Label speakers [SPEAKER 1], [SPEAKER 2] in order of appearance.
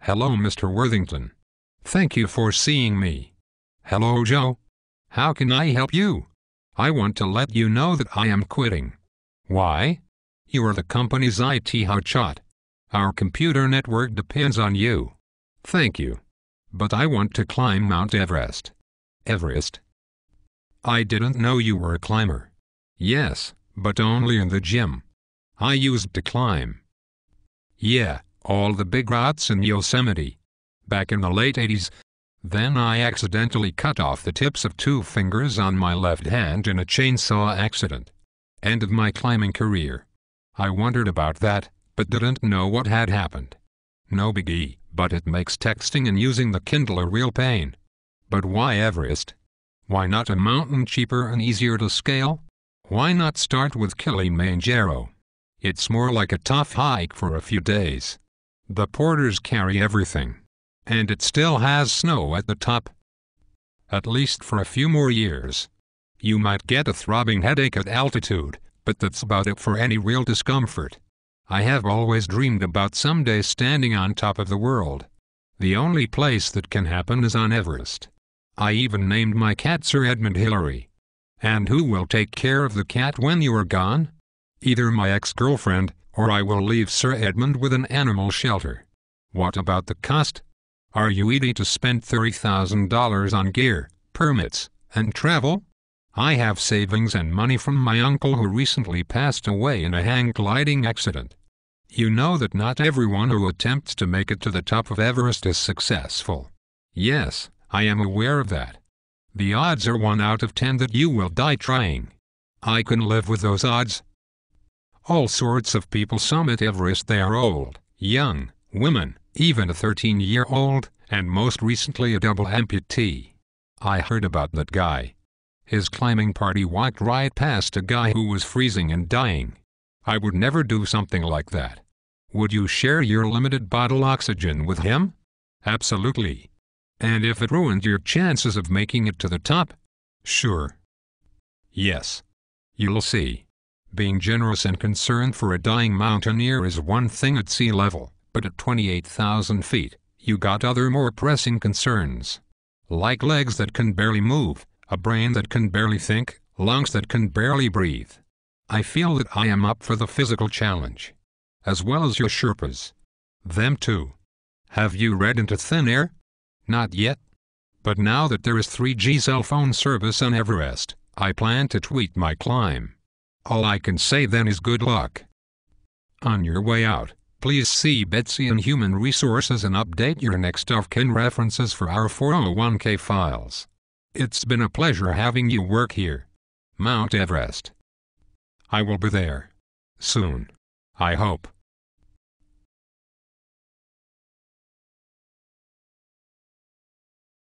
[SPEAKER 1] Hello, Mr. Worthington. Thank you for seeing me. Hello, Joe. How can I help you? I want to let you know that I am quitting. Why? You are the company's IT hotshot. Our computer network depends on you. Thank you. But I want to climb Mount Everest. Everest? I didn't know you were a climber. Yes, but only in the gym. I used to climb. Yeah, all the big routes in Yosemite. Back in the late 80s. Then I accidentally cut off the tips of 2 fingers on my left hand in a chainsaw accident. End of my climbing career. I wondered about that, but didn't know what had happened. No biggie, but it makes texting and using the Kindle a real pain. But why Everest? Why not a mountain cheaper and easier to scale? Why not start with Kilimanjaro? It's more like a tough hike for a few days. The porters carry everything. And it still has snow at the top. At least for a few more years. You might get a throbbing headache at altitude, but that's about it for any real discomfort. I have always dreamed about someday standing on top of the world. The only place that can happen is on Everest. I even named my cat Sir Edmund Hillary. And who will take care of the cat when you are gone? Either my ex-girlfriend, or I will leave Sir Edmund with an animal shelter. What about the cost? Are you ready to spend $30,000 on gear, permits, and travel? I have savings and money from my uncle who recently passed away in a hang gliding accident. You know that not everyone who attempts to make it to the top of Everest is successful. Yes, I am aware of that. The odds are 1 out of 10 that you will die trying. I can live with those odds. All sorts of people summit Everest. They are old, young, women, even a 13-year-old, and most recently a double amputee. I heard about that guy. His climbing party walked right past a guy who was freezing and dying. I would never do something like that. Would you share your limited bottle oxygen with him? Absolutely. And if it ruined your chances of making it to the top? Sure. Yes. You'll see. Being generous and concerned for a dying mountaineer is one thing at sea level. But at 28,000 feet, you got other more pressing concerns. Like legs that can barely move, a brain that can barely think, lungs that can barely breathe. I feel that I am up for the physical challenge. As well as your Sherpas. Them too. Have you read Into Thin Air? Not yet. But now that there is 3G cell phone service on Everest, I plan to tweet my climb. All I can say then is good luck. On your way out, please see Betsy in Human Resources and update your next of kin references for our 401k files. It's been a pleasure having you work here. Mount Everest. I will be there. Soon. I hope.